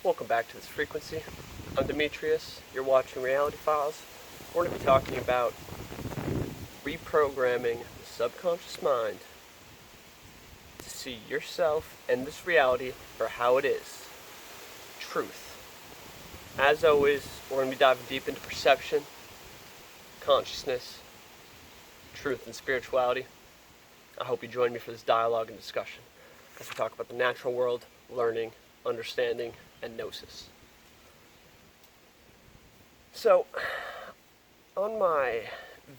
Welcome back to this frequency. I'm Demetrius. You're watching Reality Files. We're going to be talking about reprogramming the subconscious mind to see yourself and this reality for how it is. Truth. As always, we're going to be diving deep into perception, consciousness, truth, and spirituality. I hope you join me for this dialogue and discussion as we talk about the natural world, learning, understanding, and Gnosis. So, on my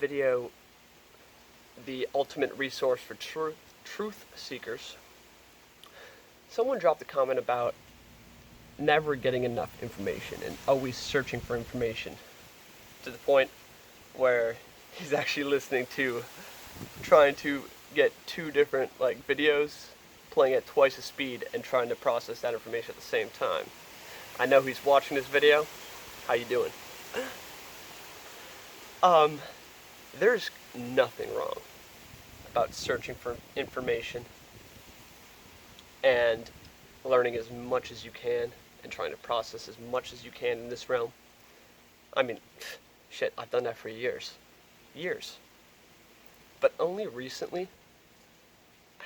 video, The Ultimate Resource for Truth Seekers, someone dropped a comment about never getting enough information and always searching for information, to the point where he's actually listening to, trying to get two different videos, playing at twice the speed and trying to process that information at the same time. I know he's watching this video. How you doing? There's nothing wrong about searching for information and learning as much as you can and trying to process as much as you can in this realm. I mean, shit, I've done that for years. But only recently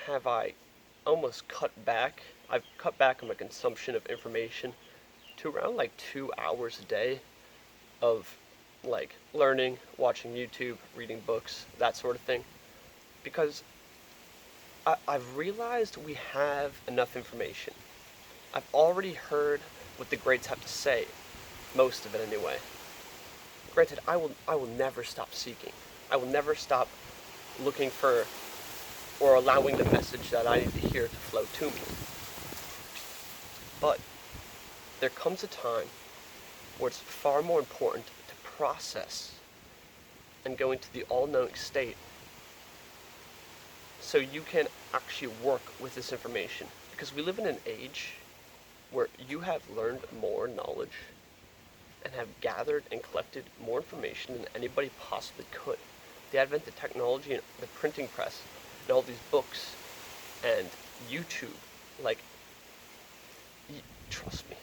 have I almost cut back. I've cut back on my consumption of information to around 2 hours a day of learning, watching YouTube, reading books, that sort of thing. Because I've realized we have enough information. I've already heard what the greats have to say, most of it anyway. Granted, I will never stop seeking. I will never stop looking for or allowing the message that I need to hear to flow to me. But there comes a time where it's far more important to process and go into the all-knowing state so you can actually work with this information. Because we live in an age where you have learned more knowledge and have gathered and collected more information than anybody possibly could. The advent of technology and the printing press and all these books and YouTube, trust me,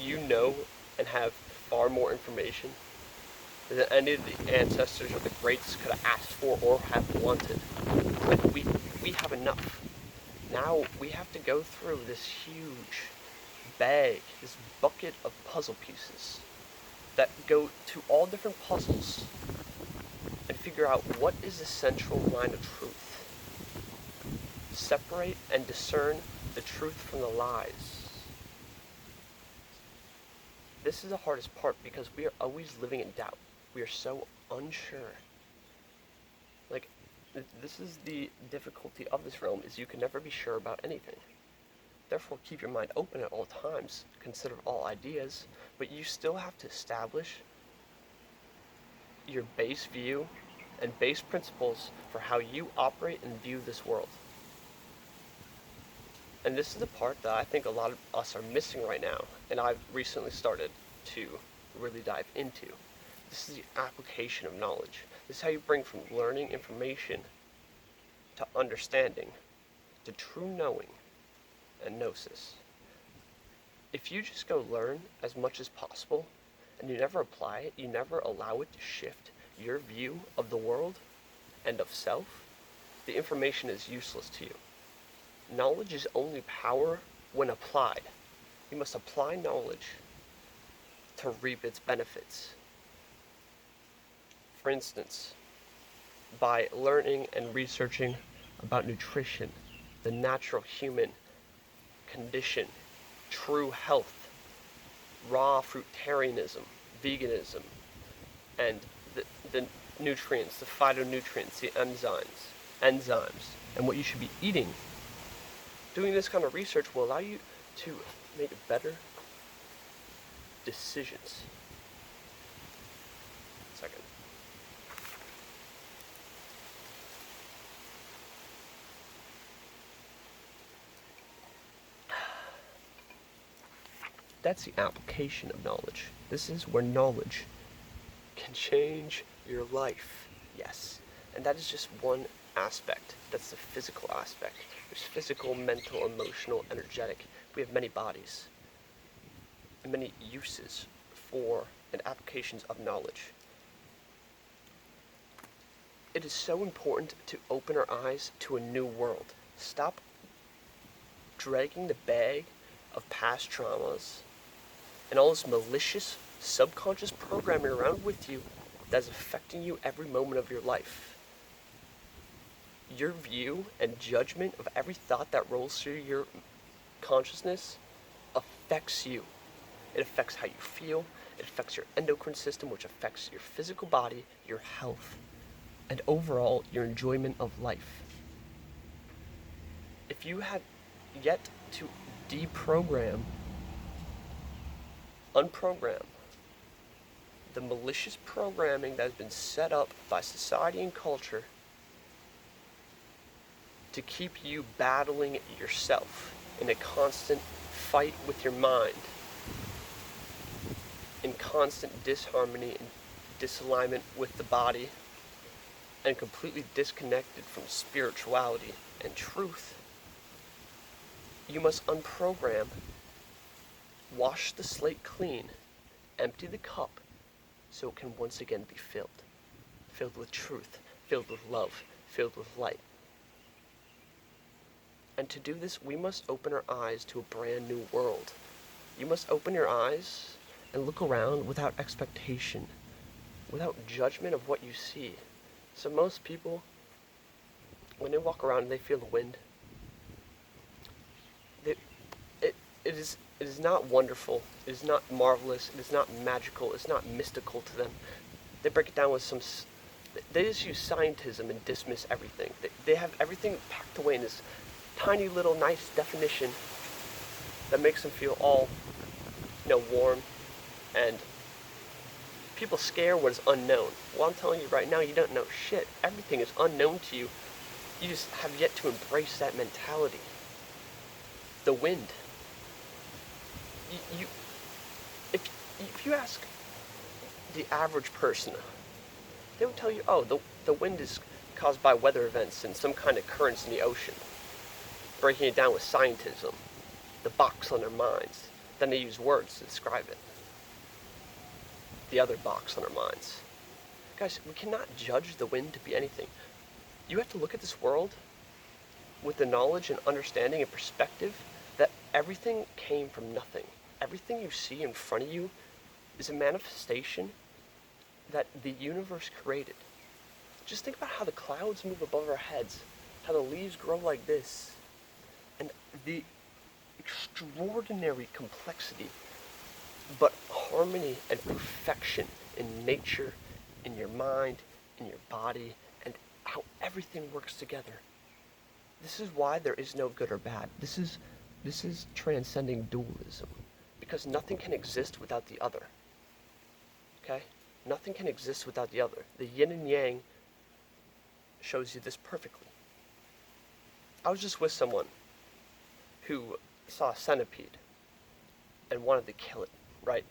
you know and have far more information than any of the ancestors or the greats could have asked for or have wanted. We have enough. Now we have to go through this huge bag, this bucket of puzzle pieces that go to all different puzzles and figure out what is the central line of truth. Separate and discern the truth from the lies. This is the hardest part because we are always living in doubt. We are so unsure. This is the difficulty of this realm, is you can never be sure about anything. Therefore, keep your mind open at all times. Consider all ideas, but you still have to establish your base view and base principles for how you operate and view this world. And this is the part that I think a lot of us are missing right now, and I've recently started to really dive into. This is the application of knowledge. This is how you bring from learning information to understanding to true knowing and Gnosis. If you just go learn as much as possible and you never apply it, you never allow it to shift your view of the world and of self, the information is useless to you. Knowledge is only power when applied. You must apply knowledge to reap its benefits. For instance, by learning and researching about nutrition, the natural human condition, true health, raw fruitarianism, veganism, and the nutrients, the phytonutrients, the enzymes, and what you should be eating. Doing this kind of research will allow you to make better decisions. Second. That's the application of knowledge. This is where knowledge can change your life. Yes. And that is just one aspect. That's the physical aspect. There's physical, mental, emotional, energetic. We have many bodies and many uses for and applications of knowledge. It is so important to open our eyes to a new world. Stop dragging the bag of past traumas and all this malicious, subconscious programming around with you that's affecting you every moment of your life. Your view and judgment of every thought that rolls through your consciousness affects you. It affects how you feel, it affects your endocrine system, which affects your physical body, your health, and overall your enjoyment of life. If you have yet to deprogram, unprogram the malicious programming that has been set up by society and culture to keep you battling yourself in a constant fight with your mind, in constant disharmony and disalignment with the body, and completely disconnected from spirituality and truth, you must unprogram, wash the slate clean, empty the cup so it can once again be filled. Filled with truth, filled with love, filled with light. And to do this, we must open our eyes to a brand new world. You must open your eyes and look around without expectation, without judgment of what you see. So most people, when they walk around and they feel the wind, it is not wonderful, it is not marvelous, it is not magical, it's not mystical to them. They break it down with they just use scientism and dismiss everything. They have everything packed away in this tiny little nice definition that makes them feel all, warm, and people scare what is unknown. Well, I'm telling you right now, you don't know shit. Everything is unknown to you. You just have yet to embrace that mentality. The wind. If you ask the average person, they would tell you, the wind is caused by weather events and some kind of currents in the ocean. Breaking it down with scientism, the box on their minds. Then they use words to describe it. The other box on our minds. Guys, we cannot judge the wind to be anything. You have to look at this world with the knowledge and understanding and perspective that everything came from nothing. Everything you see in front of you is a manifestation that the universe created. Just think about how the clouds move above our heads, how the leaves grow like this, and the extraordinary complexity, but harmony and perfection in nature, in your mind, in your body, and how everything works together. This is why there is no good or bad. This is transcending dualism, because nothing can exist without the other. Okay? Nothing can exist without the other. The yin and yang shows you this perfectly. I was just with someone who saw a centipede and wanted to kill it, right?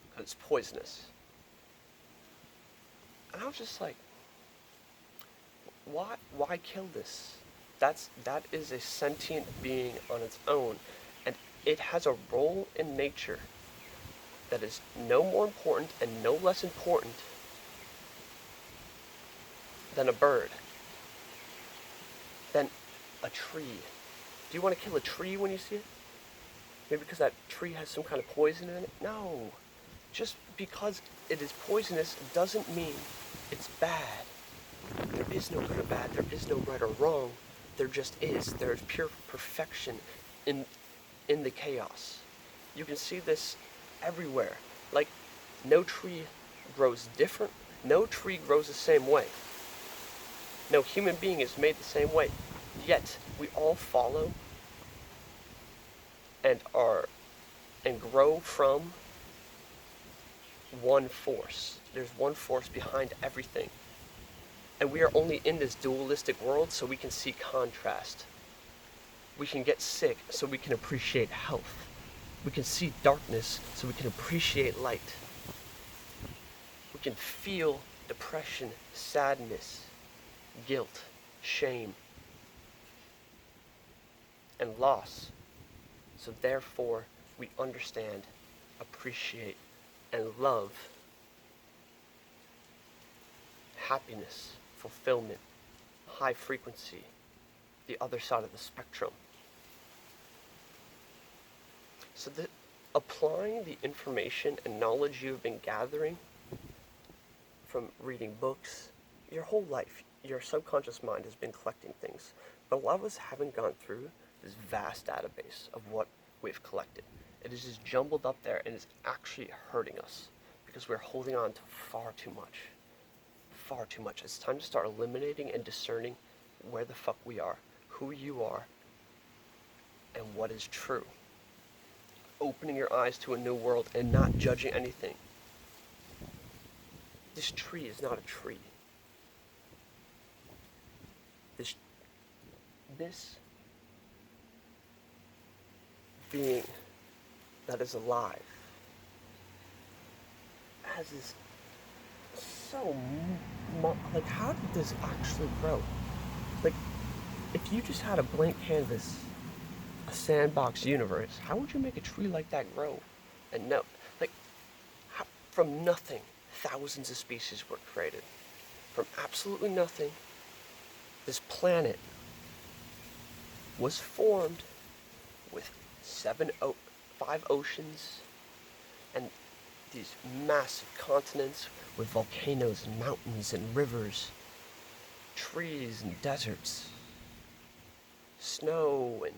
Because it's poisonous. And I was just like, why kill this? That is a sentient being on its own, and it has a role in nature that is no more important and no less important than a bird, than a tree. Do you want to kill a tree when you see it? Maybe because that tree has some kind of poison in it? No. Just because it is poisonous doesn't mean it's bad. There is no good or bad. There is no right or wrong. There just is. There is pure perfection in the chaos. You can see this everywhere. Like, no tree grows different. No tree grows the same way. No human being is made the same way. Yet, we all follow and grow from one force. There's one force behind everything. And we are only in this dualistic world so we can see contrast. We can get sick so we can appreciate health. We can see darkness so we can appreciate light. We can feel depression, sadness, guilt, shame, and loss. So therefore, we understand, appreciate, and love happiness, fulfillment, high frequency, the other side of the spectrum. So that applying the information and knowledge you've been gathering from reading books, your whole life, your subconscious mind has been collecting things. But a lot of us haven't gone through this vast database of what we've collected. It is just jumbled up there and is actually hurting us because we're holding on to far too much. Far too much. It's time to start eliminating and discerning where the fuck we are, who you are, and what is true. Opening your eyes to a new world and not judging anything. This tree is not a tree. This being that is alive has this like, how did this actually grow? Like, if you just had a blank canvas, a sandbox universe, how would you make a tree like that grow? And no, like, from nothing, thousands of species were created. From absolutely nothing, this planet was formed with 5 oceans and these massive continents with volcanoes and mountains and rivers, trees and deserts, snow and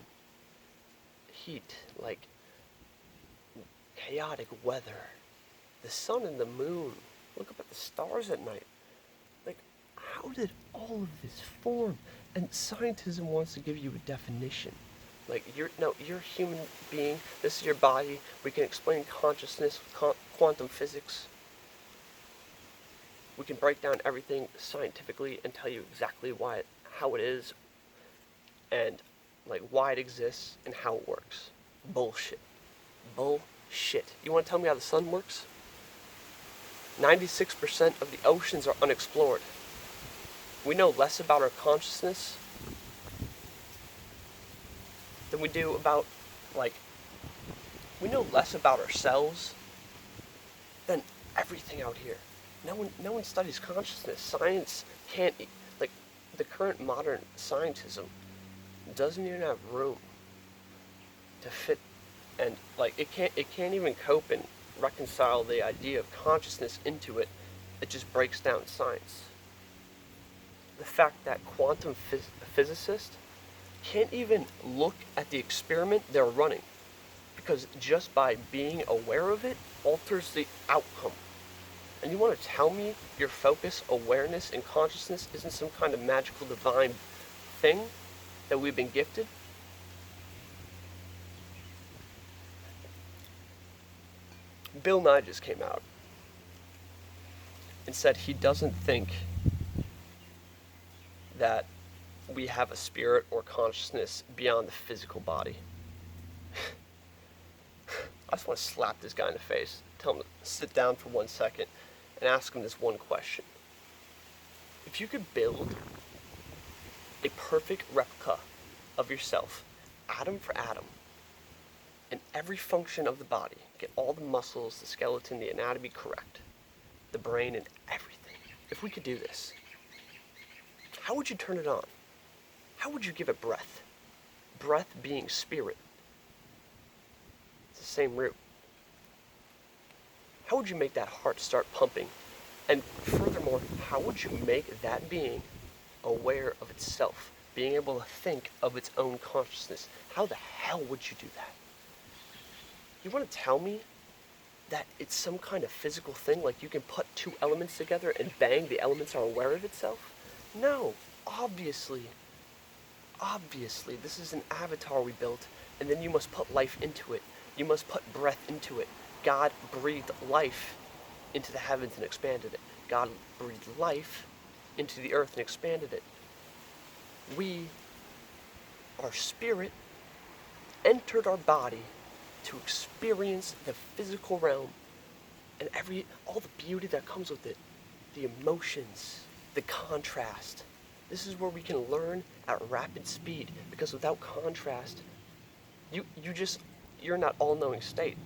heat, like chaotic weather, the sun and the moon. Look up at the stars at night. Like, how did all of this form? And scientism wants to give you a definition. Like, you're a human being. This is your body. We can explain consciousness with quantum physics. We can break down everything scientifically and tell you exactly how it is, and like why it exists and how it works. Bullshit. Bullshit. You want to tell me how the sun works? 96% of the oceans are unexplored. We know less about our consciousness than we do about, we know less about ourselves than everything out here. No one studies consciousness. Science can't, the current modern scientism doesn't even have room to fit, and it can't even cope and reconcile the idea of consciousness into it. It just breaks down science. The fact that quantum physicists can't even look at the experiment they're running, because just by being aware of it alters the outcome. And you want to tell me your focus, awareness, and consciousness isn't some kind of magical divine thing that we've been gifted? Bill Nye just came out and said he doesn't think that we have a spirit or consciousness beyond the physical body. I just want to slap this guy in the face, tell him to sit down for 1 second, and ask him this one question. If you could build a perfect replica of yourself, atom for atom, in every function of the body, get all the muscles, the skeleton, the anatomy correct, the brain, and everything. If we could do this, how would you turn it on? How would you give it breath? Breath being spirit. It's the same root. How would you make that heart start pumping? And furthermore, how would you make that being aware of itself, being able to think of its own consciousness? How the hell would you do that? You want to tell me that it's some kind of physical thing, like you can put 2 elements together and bang, the elements are aware of itself? No, obviously, this is an avatar we built, and then you must put life into it. You must put breath into it. God breathed life into the heavens and expanded it. God breathed life into the earth and expanded it. We, our spirit, entered our body to experience the physical realm and all the beauty that comes with it, the emotions, the contrast, This is where we can learn at rapid speed, because without contrast, you're not all-knowing state.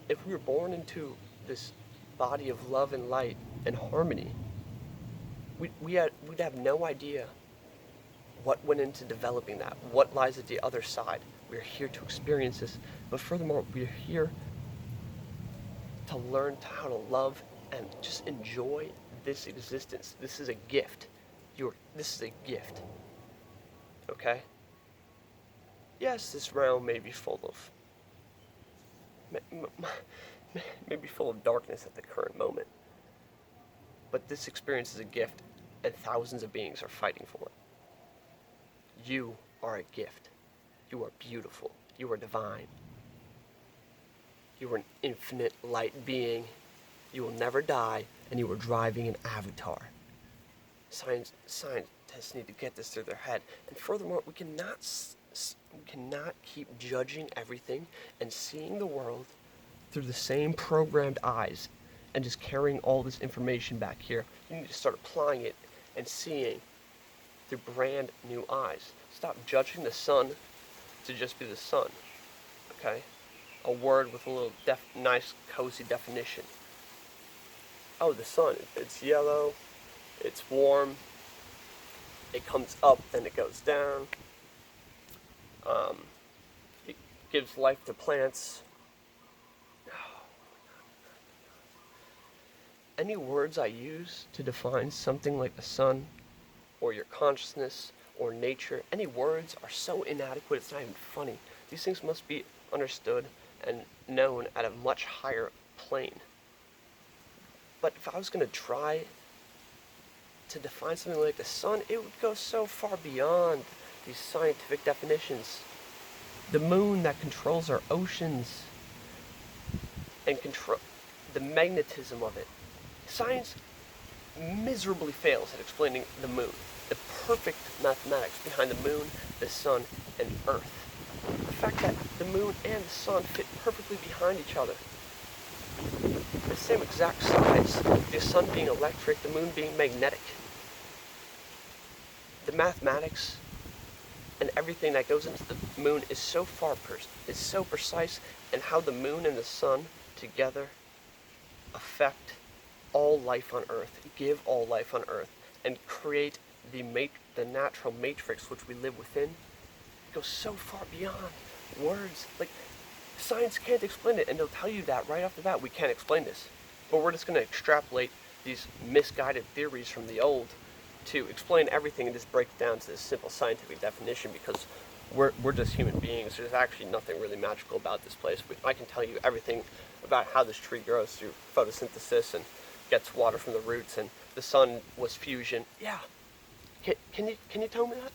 If we were born into this body of love and light and harmony, we'd have no idea what went into developing that, what lies at the other side. We're here to experience this, but furthermore, we're here to learn how to love and just enjoy this existence. This is a gift. This is a gift. Okay? Yes, this realm may be full of darkness at the current moment, but this experience is a gift, and thousands of beings are fighting for it. You are a gift. You are beautiful. You are divine. You are an infinite light being. You will never die, and you are driving an avatar. Scientists need to get this through their head. And furthermore, we cannot keep judging everything and seeing the world through the same programmed eyes and just carrying all this information back here. You need to start applying it and seeing through brand new eyes. Stop judging the sun to just be the sun. Okay? A word with a little nice, cozy definition. Oh, the sun, it's yellow, it's warm, it comes up, then it goes down. It gives life to plants. Any words I use to define something like the sun, or your consciousness, or nature, any words are so inadequate it's not even funny. These things must be understood and known at a much higher plane. But if I was going to try to define something like the sun, it would go so far beyond these scientific definitions. The moon that controls our oceans and control the magnetism of it. Science miserably fails at explaining the moon, the perfect mathematics behind the moon, the sun, and Earth. The fact that the moon and the sun fit perfectly behind each other. The same exact size, the sun being electric, the moon being magnetic. The mathematics and everything that goes into the moon is so precise, and how the moon and the sun together affect all life on Earth, give all life on Earth, and create the natural matrix which we live within. It goes so far beyond words. Like, science can't explain it, and they'll tell you that right off the bat. We can't explain this, but we're just going to extrapolate these misguided theories from the old to explain everything and just break it down to this simple scientific definition, because we're just human beings. There's actually nothing really magical about this place. I can tell you everything about how this tree grows through photosynthesis and gets water from the roots, and the sun was fusion. Yeah. Can you tell me that?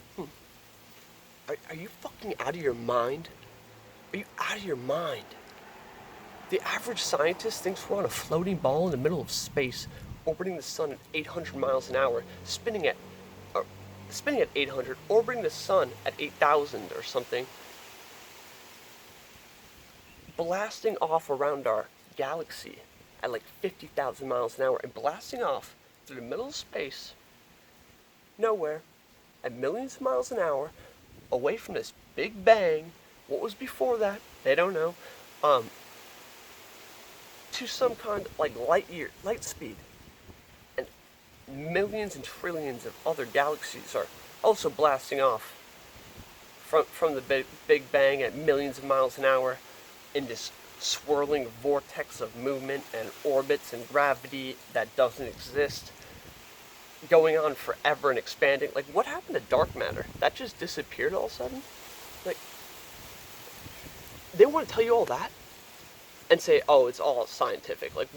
Are you fucking out of your mind? Are you out of your mind? The average scientist thinks we're on a floating ball in the middle of space, orbiting the sun at 800 miles an hour, spinning at 800, orbiting the sun at 8,000 or something, blasting off around our galaxy at like 50,000 miles an hour, and blasting off through the middle of space, nowhere, at millions of miles an hour, away from this Big Bang. What was before that? They don't know. To some kind of like light speed. And millions and trillions of other galaxies are also blasting off from the Big Bang at millions of miles an hour in this swirling vortex of movement and orbits and gravity that doesn't exist, going on forever and expanding. Like, what happened to dark matter? That just disappeared all of a sudden? Like, they want to tell you all that and say, oh, it's all scientific. Like,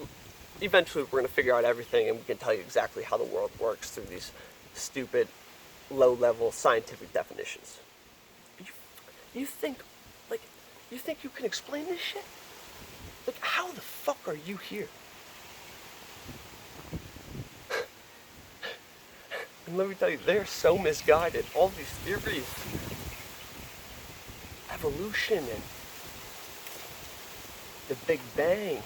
eventually we're going to figure out everything, and we can tell you exactly how the world works through these stupid, low-level scientific definitions. You think you can explain this shit? Like, how the fuck are you here? And let me tell you, they're so misguided. All these theories, evolution and the Big Bang,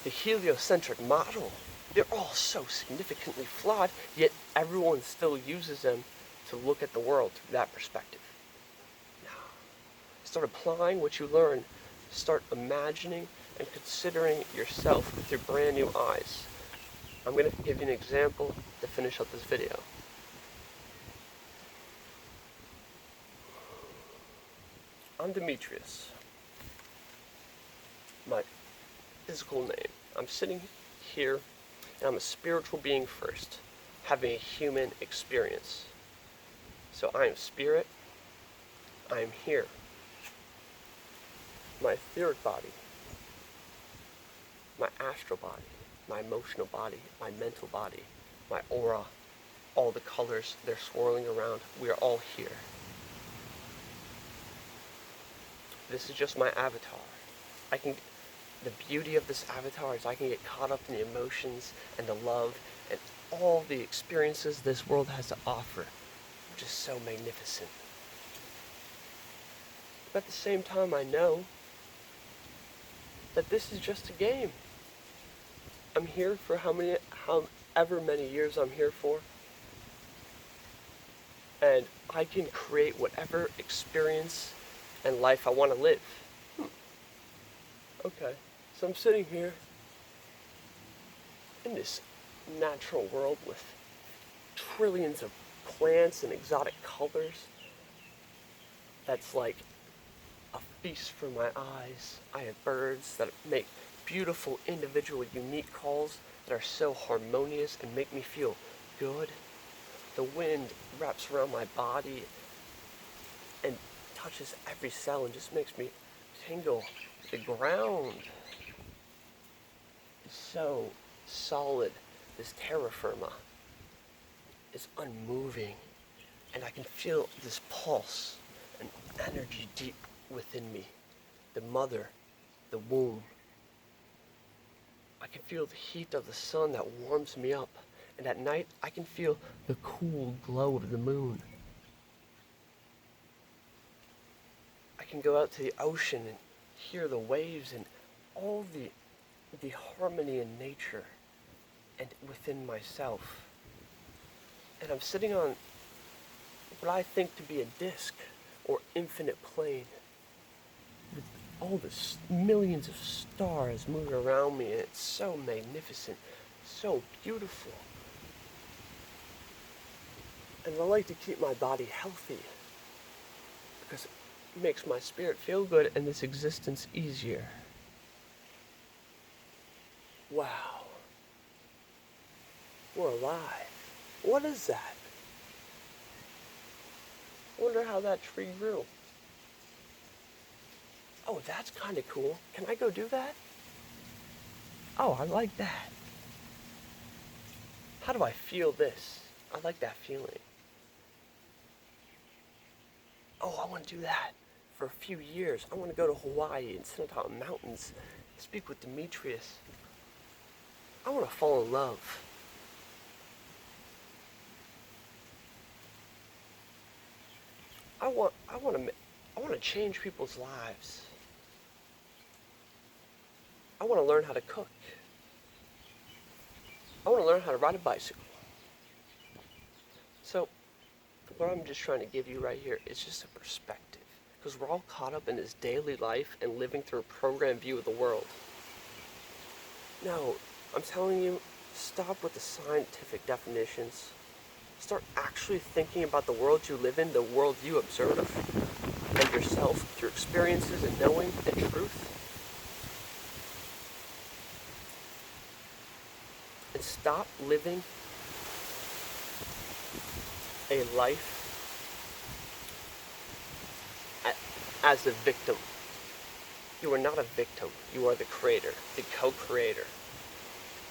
the heliocentric model, They're all so significantly flawed, yet everyone still uses them to look at the world through that perspective. Now, start applying what you learn. Start imagining and considering yourself through brand new eyes. I'm going to give you an example to finish up this video. I'm Demetrius, my physical name. I'm sitting here, and I'm a spiritual being first, having a human experience. So I am spirit, I am here. My etheric body, my astral body, my emotional body, my mental body, my aura, all the colors, they're swirling around. We are all here. This is just my avatar. The beauty of this avatar is I can get caught up in the emotions and the love and all the experiences this world has to offer, which is so magnificent. But at the same time, I know that this is just a game. I'm here for however many years I'm here for, and I can create whatever experience and life I want to live. Okay, so I'm sitting here in this natural world with trillions of plants and exotic colors. That's like a feast for my eyes. I have birds that make beautiful, individual, unique calls that are so harmonious and make me feel good. The wind wraps around my body and touches every cell and just makes me tingle. The ground is so solid. This terra firma is unmoving, and I can feel this pulse and energy deep within me. The mother, the womb. I can feel the heat of the sun that warms me up, and at night I can feel the cool glow of the moon. I can go out to the ocean and hear the waves and all the harmony in nature and within myself. And I'm sitting on what I think to be a disc or infinite plane with all the millions of stars moving around me, and it's so magnificent, so beautiful. And I like to keep my body healthy because it makes my spirit feel good and this existence easier. Wow. We're alive. What is that? I wonder how that tree grew. Oh, that's kind of cool. Can I go do that? Oh, I like that. How do I feel this? I like that feeling. Oh, I want to do that for a few years. I want to go to Hawaii and sit on top of mountains, speak with Demetrius. I want to fall in love. I want to change people's lives. I want to learn how to cook. I want to learn how to ride a bicycle. So, what I'm just trying to give you right here is just a perspective. Because we're all caught up in this daily life and living through a programmed view of the world. No, I'm telling you, stop with the scientific definitions. Start actually thinking about the world you live in, the world you observe, and yourself through experiences and knowing and truth. And stop living a life as a victim. You are not a victim. You are the creator, the co-creator.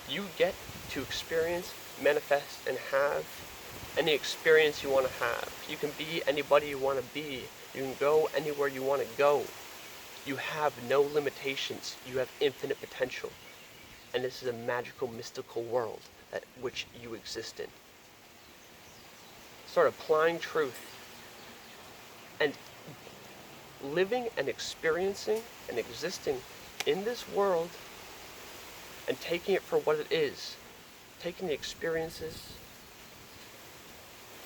You get to experience, manifest, and have any experience you want to have. You can be anybody you want to be. You can go anywhere you want to go. You have no limitations. You have infinite potential. And this is a magical, mystical world that which you exist in. Start applying truth and living and experiencing and existing in this world and taking it for what it is. taking the experiences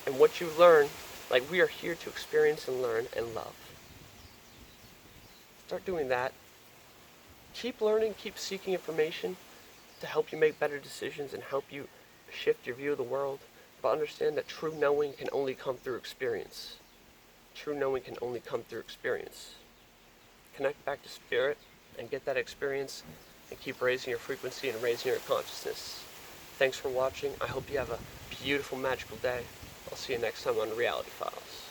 and what you learn, like we are here to experience and learn and love. Start doing that. Keep learning, keep seeking information to help you make better decisions and help you shift your view of the world. But understand that true knowing can only come through experience. True knowing can only come through experience. Connect back to spirit and get that experience and keep raising your frequency and raising your consciousness. Thanks for watching. I hope you have a beautiful, magical day. I'll see you next time on Reality Files.